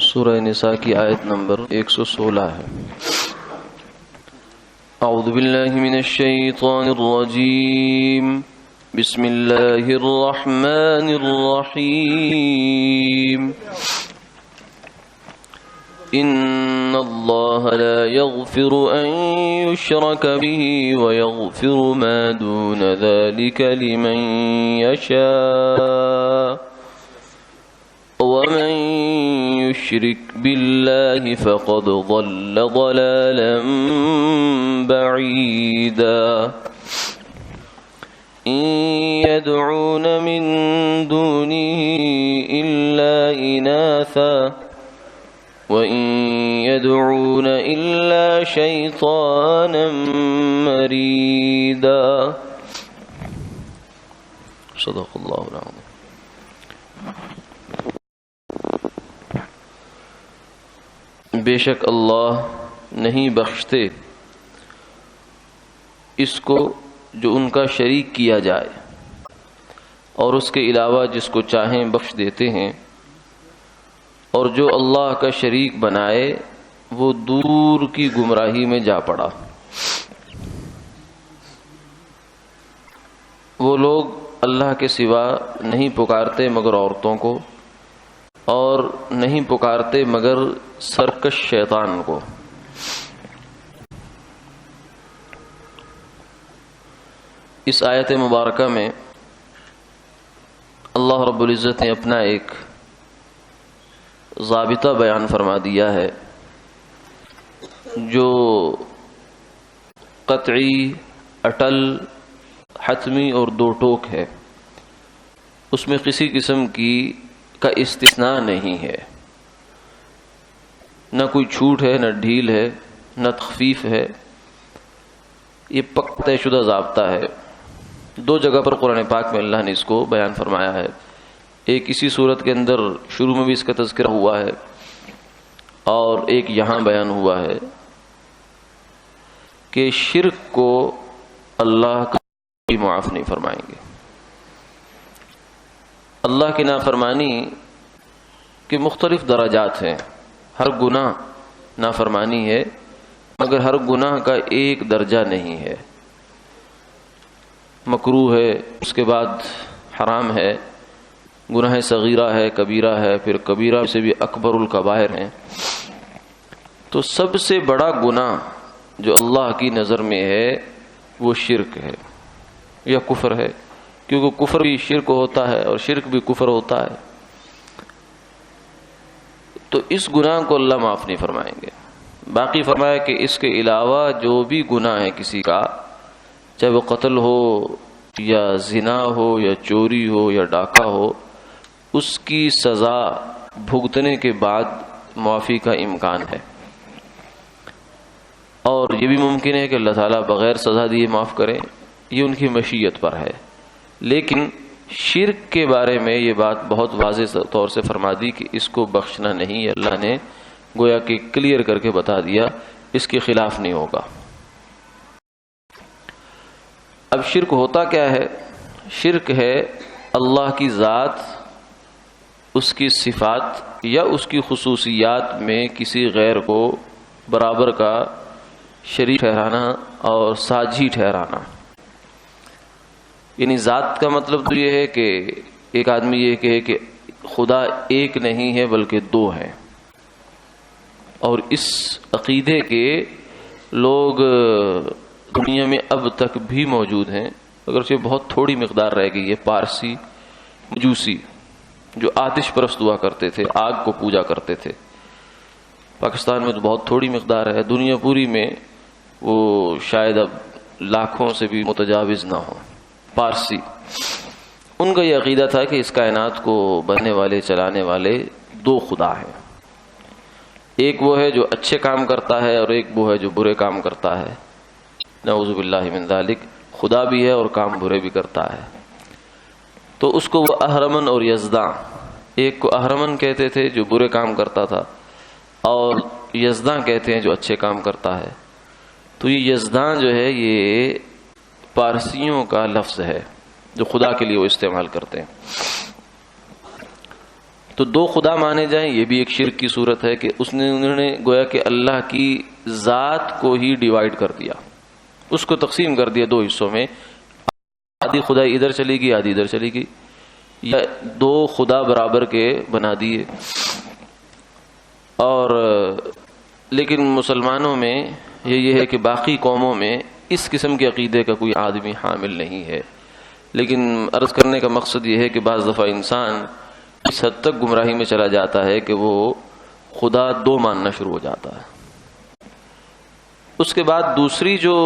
سورہ نساء کی آیت نمبر 116 ہے۔ اعوذ باللہ من الشیطان الرجیم، بسم اللہ الرحمن الرحیم۔ ان اللہ لا یغفر ان یشرک به ویغفر ما دون ذلك لمن یشاء ومن يشرك بالله فقد ضل ضلالا بعيدا إن يدعون من دونه إلا إناثا وإن يدعون إلا شيطانا مريدا۔ صدق الله العظيم۔ بے شک اللہ نہیں بخشتے اس کو جو ان کا شریک کیا جائے، اور اس کے علاوہ جس کو چاہیں بخش دیتے ہیں، اور جو اللہ کا شریک بنائے وہ دور کی گمراہی میں جا پڑا۔ وہ لوگ اللہ کے سوا نہیں پکارتے مگر عورتوں کو، اور نہیں پکارتے مگر سرکش شیطان کو۔ اس آیت مبارکہ میں اللہ رب العزت نے اپنا ایک ضابطہ بیان فرما دیا ہے جو قطعی، اٹل، حتمی اور دو ٹوک ہے۔ اس میں کسی قسم کا استثناء نہیں ہے، نہ کوئی چھوٹ ہے، نہ ڈھیل ہے، نہ تخفیف ہے۔ یہ پکا طے شدہ ضابطہ ہے۔ دو جگہ پر قرآن پاک میں اللہ نے اس کو بیان فرمایا ہے۔ ایک اسی صورت کے اندر شروع میں بھی اس کا تذکرہ ہوا ہے، اور ایک یہاں بیان ہوا ہے کہ شرک کو اللہ کبھی معاف نہیں فرمائیں گے۔ اللہ کی نافرمانی کے مختلف درجات ہیں۔ ہر گناہ نافرمانی ہے، مگر ہر گناہ کا ایک درجہ نہیں ہے۔ مکروہ ہے، اس کے بعد حرام ہے، گناہ صغیرہ ہے، کبیرہ ہے، پھر کبیرہ سے بھی اکبر الکبائر ہیں۔ تو سب سے بڑا گناہ جو اللہ کی نظر میں ہے وہ شرک ہے یا کفر ہے، کیونکہ کفر بھی شرک ہوتا ہے اور شرک بھی کفر ہوتا ہے۔ تو اس گناہ کو اللہ معاف نہیں فرمائیں گے۔ باقی فرمایا کہ اس کے علاوہ جو بھی گناہ ہے کسی کا، چاہے وہ قتل ہو یا زنا ہو یا چوری ہو یا ڈاکہ ہو، اس کی سزا بھگتنے کے بعد معافی کا امکان ہے، اور یہ بھی ممکن ہے کہ اللہ تعالیٰ بغیر سزا دیے معاف کریں، یہ ان کی مشیت پر ہے۔ لیکن شرک کے بارے میں یہ بات بہت واضح طور سے فرما دی کہ اس کو بخشنا نہیں ہے۔ اللہ نے گویا کہ کلیئر کر کے بتا دیا اس کے خلاف نہیں ہوگا۔ اب شرک ہوتا کیا ہے؟ شرک ہے اللہ کی ذات، اس کی صفات یا اس کی خصوصیات میں کسی غیر کو برابر کا شریک ٹھہرانا اور ساجھی ٹھہرانا۔ یعنی ذات کا مطلب تو یہ ہے کہ ایک آدمی یہ کہے کہ خدا ایک نہیں ہے بلکہ دو ہیں، اور اس عقیدے کے لوگ دنیا میں اب تک بھی موجود ہیں، اگرچہ بہت تھوڑی مقدار رہ گئی ہے۔ پارسی مجوسی جو آتش پرست ہوا کرتے تھے، آگ کو پوجا کرتے تھے، پاکستان میں تو بہت تھوڑی مقدار ہے، دنیا پوری میں وہ شاید اب لاکھوں سے بھی متجاوز نہ ہو۔ پارسی، ان کا یہ عقیدہ تھا کہ اس کائنات کو بنانے والے، چلانے والے دو خدا ہیں، ایک وہ ہے جو اچھے کام کرتا ہے اور ایک وہ ہے جو برے کام کرتا ہے۔ نعوذ باللہ من ذالک، خدا بھی ہے اور کام برے بھی کرتا ہے۔ تو اس کو وہ اہرمن اور یزداں، ایک کو اہرمن کہتے تھے جو برے کام کرتا تھا، اور یزداں کہتے ہیں جو اچھے کام کرتا ہے۔ تو یہ یزداں جو ہے یہ پارسیوں کا لفظ ہے جو خدا کے لیے وہ استعمال کرتے ہیں۔ تو دو خدا مانے جائیں یہ بھی ایک شرک کی صورت ہے کہ انہوں نے گویا کہ اللہ کی ذات کو ہی ڈیوائیڈ کر دیا، اس کو تقسیم کر دیا دو حصوں میں، آدھی خدائی ادھر چلی گئی آدھی ادھر چلی گئی، یا دو خدا برابر کے بنا دیے۔ اور لیکن مسلمانوں میں یہ ہے کہ باقی قوموں میں اس قسم کے عقیدے کا کوئی آدمی حامل نہیں ہے، لیکن عرض کرنے کا مقصد یہ ہے کہ بعض دفعہ انسان اس حد تک گمراہی میں چلا جاتا ہے کہ وہ خدا دو ماننا شروع ہو جاتا ہے۔ اس کے بعد دوسری جو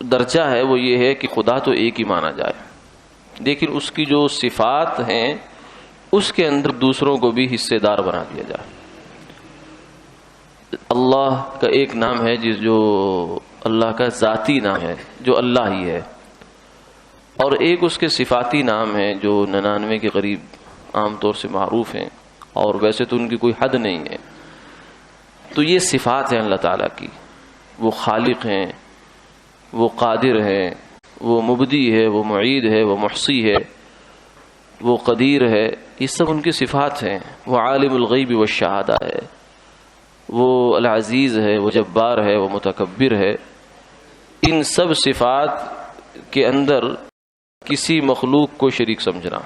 درجہ ہے وہ یہ ہے کہ خدا تو ایک ہی مانا جائے، لیکن اس کی جو صفات ہیں اس کے اندر دوسروں کو بھی حصے دار بنا دیا جائے۔ اللہ کا ایک نام ہے جو اللہ کا ذاتی نام ہے جو اللہ ہی ہے، اور ایک اس کے صفاتی نام ہے جو 99 کے قریب عام طور سے معروف ہیں، اور ویسے تو ان کی کوئی حد نہیں ہے۔ تو یہ صفات ہیں اللہ تعالیٰ کی، وہ خالق ہیں، وہ قادر ہیں، وہ مبدی ہے، وہ معید ہے، وہ محصی ہے، وہ قدیر ہے، یہ سب ان کی صفات ہیں۔ وہ عالم الغیب والشہادہ ہے، وہ العزیز ہے، وہ جبار ہے، وہ متکبر ہے۔ ان سب صفات کے اندر کسی مخلوق کو شریک سمجھنا،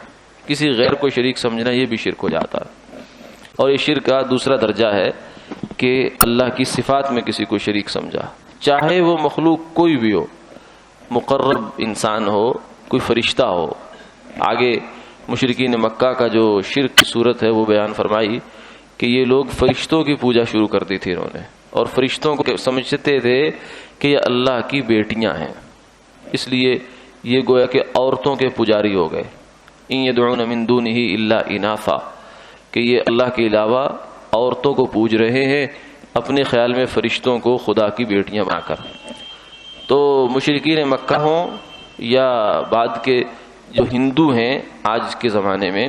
کسی غیر کو شریک سمجھنا، یہ بھی شرک ہو جاتا ہے۔ اور یہ شرک کا دوسرا درجہ ہے کہ اللہ کی صفات میں کسی کو شریک سمجھا، چاہے وہ مخلوق کوئی بھی ہو، مقرب انسان ہو، کوئی فرشتہ ہو۔ آگے مشرکین مکہ کا جو شرک کی صورت ہے وہ بیان فرمائی کہ یہ لوگ فرشتوں کی پوجا شروع کر دی تھی انہوں نے، اور فرشتوں کو سمجھتے تھے کہ یہ اللہ کی بیٹیاں ہیں، اس لیے یہ گویا کہ عورتوں کے پجاری ہو گئے۔ ان یدعون من دونہ الا اناثا، کہ یہ اللہ کے علاوہ عورتوں کو پوج رہے ہیں اپنے خیال میں فرشتوں کو خدا کی بیٹیاں بنا کر۔ تو مشرکین مکہ ہوں یا بعد کے جو ہندو ہیں آج کے زمانے میں،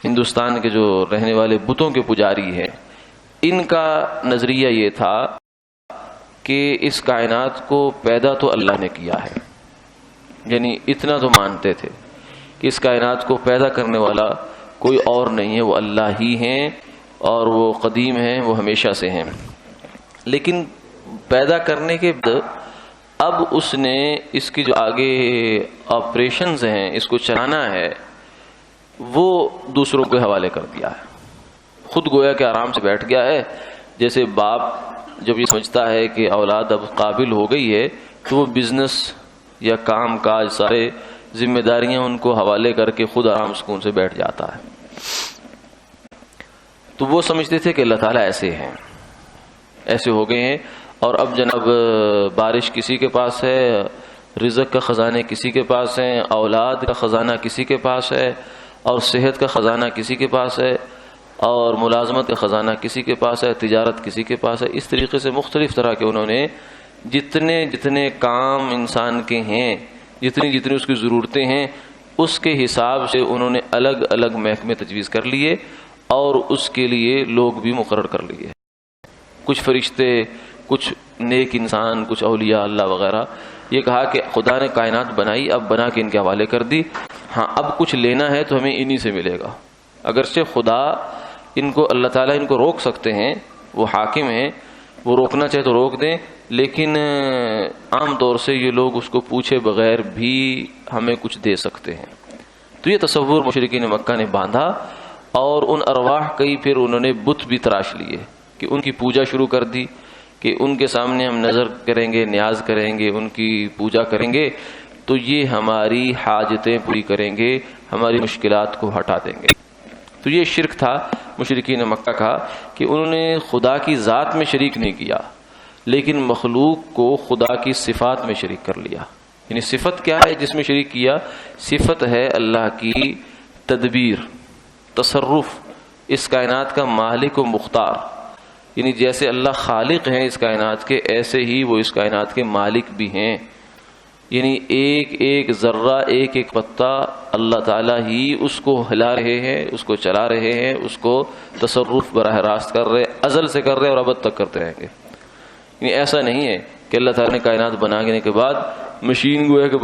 ہندوستان کے جو رہنے والے بتوں کے پجاری ہیں، ان کا نظریہ یہ تھا کہ اس کائنات کو پیدا تو اللہ نے کیا ہے، یعنی اتنا تو مانتے تھے کہ اس کائنات کو پیدا کرنے والا کوئی اور نہیں ہے، وہ اللہ ہی ہیں، اور وہ قدیم ہیں، وہ ہمیشہ سے ہیں۔ لیکن پیدا کرنے کے بعد اب اس نے اس کی جو آگے آپریشنز ہیں، اس کو چلانا ہے، وہ دوسروں کے حوالے کر دیا ہے۔ خود گویا کہ آرام سے بیٹھ گیا ہے، جیسے باپ جب یہ سمجھتا ہے کہ اولاد اب قابل ہو گئی ہے تو وہ بزنس یا کام کاج سارے ذمہ داریاں ان کو حوالے کر کے خود آرام سکون سے بیٹھ جاتا ہے۔ تو وہ سمجھتے تھے کہ اللہ تعالیٰ ایسے ہیں، ایسے ہو گئے ہیں، اور اب جناب بارش کسی کے پاس ہے، رزق کا خزانے کسی کے پاس ہیں، اولاد کا خزانہ کسی کے پاس ہے، اور صحت کا خزانہ کسی کے پاس ہے، اور ملازمت کا خزانہ کسی کے پاس ہے، تجارت کسی کے پاس ہے۔ اس طریقے سے مختلف طرح کے انہوں نے جتنے کام انسان کے ہیں، جتنی اس کی ضرورتیں ہیں، اس کے حساب سے انہوں نے الگ الگ محکمے تجویز کر لیے، اور اس کے لیے لوگ بھی مقرر کر لیے، کچھ فرشتے، کچھ نیک انسان، کچھ اولیاء اللہ وغیرہ۔ یہ کہا کہ خدا نے کائنات بنائی، اب بنا کے ان کے حوالے کر دی، ہاں اب کچھ لینا ہے تو ہمیں انہی سے ملے گا۔ اگرچہ خدا ان کو، اللہ تعالیٰ ان کو روک سکتے ہیں، وہ حاکم ہیں، وہ روکنا چاہے تو روک دیں، لیکن عام طور سے یہ لوگ اس کو پوچھے بغیر بھی ہمیں کچھ دے سکتے ہیں۔ تو یہ تصور مشرکین مکہ نے باندھا، اور ان ارواح کئی پھر انہوں نے بت بھی تراش لیے کہ ان کی پوجا شروع کر دی، کہ ان کے سامنے ہم نظر کریں گے، نیاز کریں گے، ان کی پوجا کریں گے تو یہ ہماری حاجتیں پوری کریں گے، ہماری مشکلات کو ہٹا دیں گے۔ تو یہ شرک تھا مشرکین مکہ کا کہ انہوں نے خدا کی ذات میں شریک نہیں کیا، لیکن مخلوق کو خدا کی صفات میں شریک کر لیا۔ یعنی صفت کیا ہے جس میں شریک کیا؟ صفت ہے اللہ کی تدبیر، تصرف، اس کائنات کا مالک و مختار۔ یعنی جیسے اللہ خالق ہیں اس کائنات کے، ایسے ہی وہ اس کائنات کے مالک بھی ہیں۔ یعنی ایک ایک ذرہ، ایک ایک پتا اللہ تعالیٰ ہی اس کو ہلا رہے ہیں، اس کو چلا رہے ہیں، اس کو تصرف براہ راست کر رہے، ازل سے کر رہے اور ابد تک کرتے رہیں گے۔ یعنی ایسا نہیں ہے کہ اللہ تعالیٰ نے کائنات بنانے کے بعد مشین گویا کہ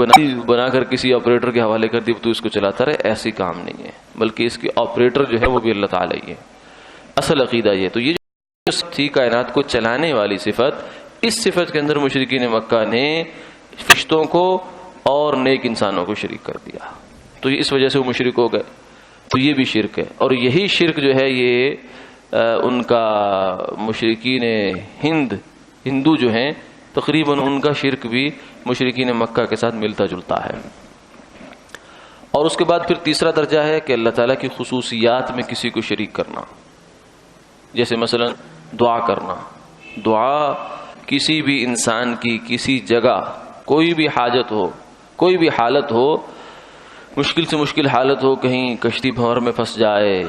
بنا کر کسی آپریٹر کے حوالے کر دی تو اس کو چلاتا رہے، ایسی کام نہیں ہے، بلکہ اس کی آپریٹر جو ہے وہ بھی اللہ تعالیٰ ہی ہے. اصل عقیدہ یہ. تو یہ جو تھی کائنات کو چلانے والی صفت، اس صفت کے اندر مشرکین مکہ نے فرشتوں کو اور نیک انسانوں کو شریک کر دیا، تو اس وجہ سے وہ مشرک ہو گئے. تو یہ بھی شرک ہے، اور یہی شرک جو ہے یہ ان کا مشرکین ہندو جو ہیں تقریباً ان کا شرک بھی مشرکین مکہ کے ساتھ ملتا جلتا ہے. اور اس کے بعد پھر تیسرا درجہ ہے کہ اللہ تعالیٰ کی خصوصیات میں کسی کو شریک کرنا، جیسے مثلا دعا کرنا. دعا کسی بھی انسان کی کسی جگہ کوئی بھی حاجت ہو، کوئی بھی حالت ہو، مشکل سے مشکل حالت ہو، کہیں کشتی بھنور میں پھنس جائے،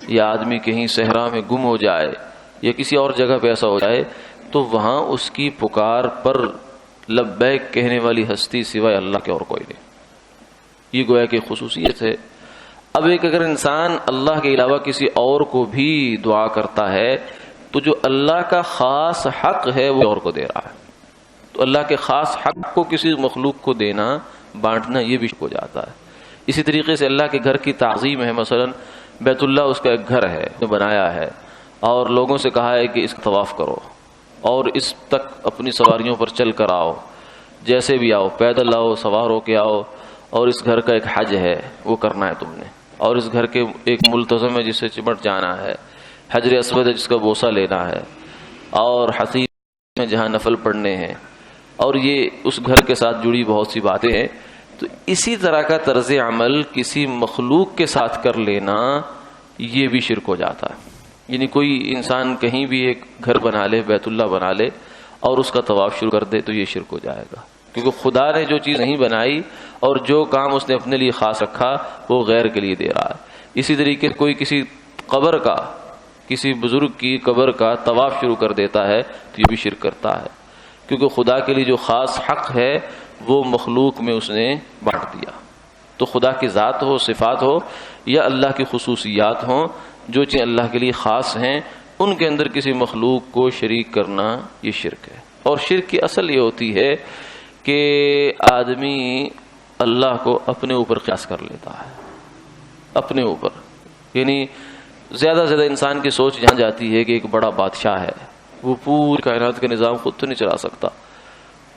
یا آدمی کہیں صحرا میں گم ہو جائے، یا کسی اور جگہ پہ ایسا ہو جائے، تو وہاں اس کی پکار پر لبیک کہنے والی ہستی سوائے اللہ کے اور کوئی نہیں. یہ گویا کہ خصوصیت ہے. اب ایک اگر انسان اللہ کے علاوہ کسی اور کو بھی دعا کرتا ہے تو جو اللہ کا خاص حق ہے وہ اور کو دے رہا ہے. تو اللہ کے خاص حق کو کسی مخلوق کو دینا، بانٹنا، یہ بھی ہو جاتا ہے. اسی طریقے سے اللہ کے گھر کی تعظیم ہے. مثلا بیت اللہ اس کا ایک گھر ہے جو بنایا ہے، اور لوگوں سے کہا ہے کہ اس کا طواف کرو اور اس تک اپنی سواریوں پر چل کر آؤ، جیسے بھی آؤ، پیدل آؤ، سوار ہو کے آؤ، اور اس گھر کا ایک حج ہے وہ کرنا ہے تم نے، اور اس گھر کے ایک ملتزم ہے جس سے چمٹ جانا ہے، حجر اسود ہے جس کا بوسہ لینا ہے، اور حسین میں جہاں نفل پڑھنے ہیں، اور یہ اس گھر کے ساتھ جڑی بہت سی باتیں ہیں. تو اسی طرح کا طرز عمل کسی مخلوق کے ساتھ کر لینا یہ بھی شرک ہو جاتا ہے. یعنی کوئی انسان کہیں بھی ایک گھر بنا لے، بیت اللہ بنا لے، اور اس کا طواف شروع کر دے تو یہ شرک ہو جائے گا، کیونکہ خدا نے جو چیز نہیں بنائی اور جو کام اس نے اپنے لیے خاص رکھا وہ غیر کے لیے دے رہا ہے. اسی طریقے کوئی کسی قبر کا، کسی بزرگ کی قبر کا طواف شروع کر دیتا ہے تو یہ بھی شرک کرتا ہے، کیونکہ خدا کے لیے جو خاص حق ہے وہ مخلوق میں اس نے بانٹ دیا. تو خدا کی ذات ہو، صفات ہو، یا اللہ کی خصوصیات ہوں، جو چیزیں اللہ کے لیے خاص ہیں ان کے اندر کسی مخلوق کو شریک کرنا یہ شرک ہے. اور شرک کی اصل یہ ہوتی ہے کہ آدمی اللہ کو اپنے اوپر قیاس کر لیتا ہے، اپنے اوپر. یعنی زیادہ سے زیادہ انسان کی سوچ جہاں جاتی ہے کہ ایک بڑا بادشاہ ہے، وہ پوری کائنات کا نظام خود تو نہیں چلا سکتا،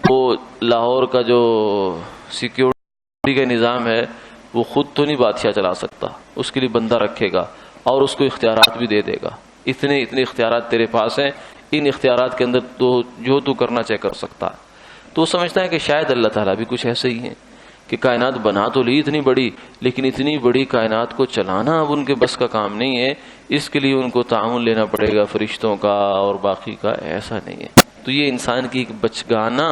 وہ لاہور کا جو سیکیورٹی کا نظام ہے وہ خود تو نہیں بادشاہ چلا سکتا، اس کے لیے بندہ رکھے گا اور اس کو اختیارات بھی دے دے گا. اتنے اختیارات تیرے پاس ہیں، ان اختیارات کے اندر تو جو تو کرنا چاہے کر سکتا ہے. تو وہ سمجھتا ہے کہ شاید اللہ تعالیٰ بھی کچھ ایسے ہی ہیں کہ کائنات بنا تو لی اتنی بڑی، لیکن اتنی بڑی کائنات کو چلانا اب ان کے بس کا کام نہیں ہے، اس کے لیے ان کو تعاون لینا پڑے گا فرشتوں کا اور باقی کا. ایسا نہیں ہے. تو یہ انسان کی ایک بچگانہ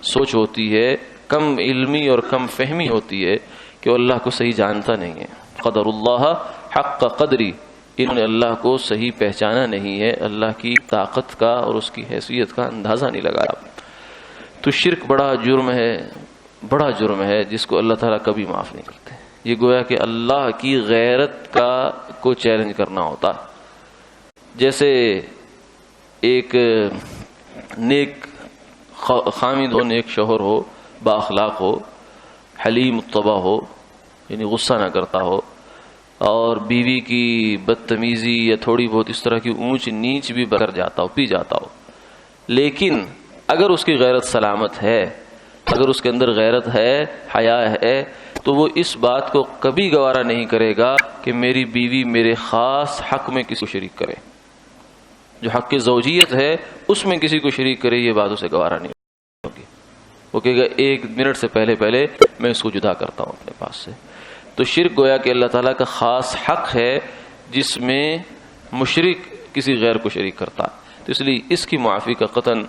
سوچ ہوتی ہے، کم علمی اور کم فہمی ہوتی ہے کہ وہ اللہ کو صحیح جانتا نہیں ہے. قدر اللہ حق قدری، انہوں نے اللہ کو صحیح پہچانا نہیں ہے، اللہ کی طاقت کا اور اس کی حیثیت کا اندازہ نہیں لگایا. تو شرک بڑا جرم ہے، بڑا جرم ہے جس کو اللہ تعالیٰ کبھی معاف نہیں کرتے. یہ گویا کہ اللہ کی غیرت کو چیلنج کرنا ہوتا. جیسے ایک نیک خامد ہو، نیک شوہر ہو، با اخلاق ہو، حلیم الطبع ہو، یعنی غصہ نہ کرتا ہو، اور بیوی کی بدتمیزی یا تھوڑی بہت اس طرح کی اونچ نیچ بھی بکر جاتا ہو، پی جاتا ہو، لیکن اگر اس کی غیرت سلامت ہے، اگر اس کے اندر غیرت ہے، حیا ہے، تو وہ اس بات کو کبھی گوارا نہیں کرے گا کہ میری بیوی میرے خاص حق میں کسی کو شریک کرے. جو حق کی زوجیت ہے اس میں کسی کو شریک کرے، یہ بات اسے گوارا نہیں ہوگی. وہ کہے گا ایک منٹ سے پہلے میں اس کو جدا کرتا ہوں اپنے پاس سے. تو شرک گویا کہ اللہ تعالیٰ کا خاص حق ہے جس میں مشرک کسی غیر کو شریک کرتا. تو اس لیے اس کی معافی کا قطن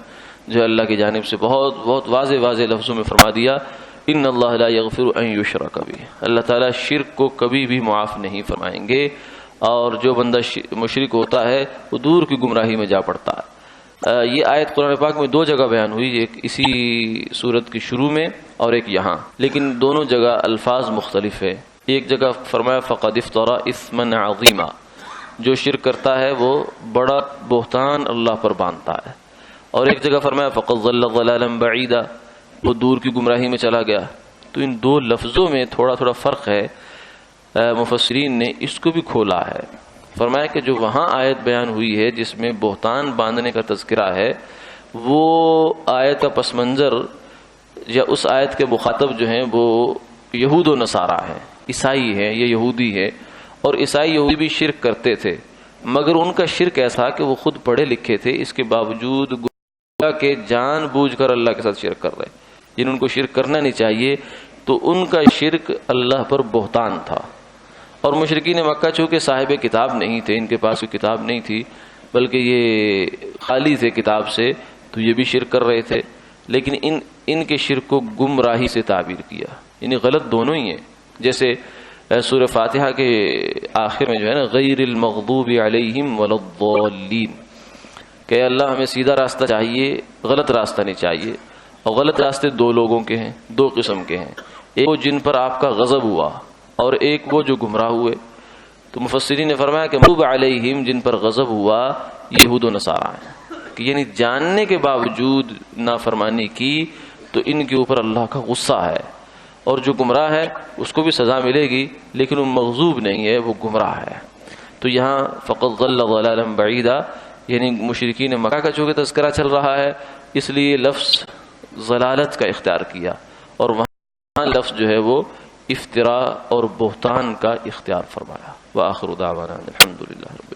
جو اللہ کی جانب سے بہت بہت واضح لفظوں میں فرما دیا، ان اللہ لا یغفر ان یشرک بہ. اللہ تعالیٰ شرک کو کبھی بھی معاف نہیں فرمائیں گے، اور جو بندہ مشرک ہوتا ہے وہ دور کی گمراہی میں جا پڑتا ہے. یہ آیت قرآن پاک میں دو جگہ بیان ہوئی، ایک اسی سورت کی شروع میں اور ایک یہاں، لیکن دونوں جگہ الفاظ مختلف ہے. ایک جگہ فرمایا فقد افترى اثما عظیما، جو شرک کرتا ہے وہ بڑا بہتان اللہ پر باندھتا ہے. اور ایک جگہ فرمایا فقد ضل ضلالا بعیدا، وہ دور کی گمراہی میں چلا گیا. تو ان دو لفظوں میں تھوڑا تھوڑا فرق ہے. مفسرین نے اس کو بھی کھولا ہے. فرمایا کہ جو وہاں آیت بیان ہوئی ہے جس میں بہتان باندھنے کا تذکرہ ہے، وہ آیت کا پس منظر یا اس آیت کے مخاطب جو ہیں وہ یہود و نصارہ ہیں، عیسائی ہیں یا یہودی ہے. اور عیسائی یہودی بھی شرک کرتے تھے، مگر ان کا شرک ایسا کہ وہ خود پڑھے لکھے تھے، اس کے باوجود گویا کہ جان بوجھ کر اللہ کے ساتھ شرک کر رہے، جن ان کو شرک کرنا نہیں چاہیے. تو ان کا شرک اللہ پر بہتان تھا. اور مشرکین مکہ چونکہ صاحب کتاب نہیں تھے، ان کے پاس کوئی کتاب نہیں تھی بلکہ یہ خالی تھے کتاب سے، تو یہ بھی شرک کر رہے تھے. لیکن ان کے شرک کو گمراہی سے تعبیر کیا، یعنی غلط دونوں ہی ہیں. جیسے سورہ فاتحہ کے آخر میں جو ہے نا، غیر المغضوب علیہم ولا الضالین، کہ اللہ ہمیں سیدھا راستہ چاہیے، غلط راستہ نہیں چاہیے. اور غلط راستے دو لوگوں کے ہیں، دو قسم کے ہیں، ایک وہ جن پر آپ کا غضب ہوا اور ایک وہ جو گمراہ ہوئے. تو مفسرین نے فرمایا کہ مغضوب علیہم جن پر غضب ہوا یہ یہود و نصارہ ہیں، کہ یعنی جاننے کے باوجود نافرمانی کی تو ان کے اوپر اللہ کا غصہ ہے. اور جو گمراہ ہے اس کو بھی سزا ملے گی، لیکن وہ مغضوب نہیں ہے، وہ گمراہ ہے. تو یہاں فقط ضل ضلالا بعیدا، یعنی مشرکین مکہ کا چونکہ تذکرہ چل رہا ہے اس لیے لفظ ضلالت کا اختیار کیا، اور وہاں لفظ جو ہے وہ افطراء اور بہتان کا اختیار فرمایا. وآخر دعوانا الحمدللہ رب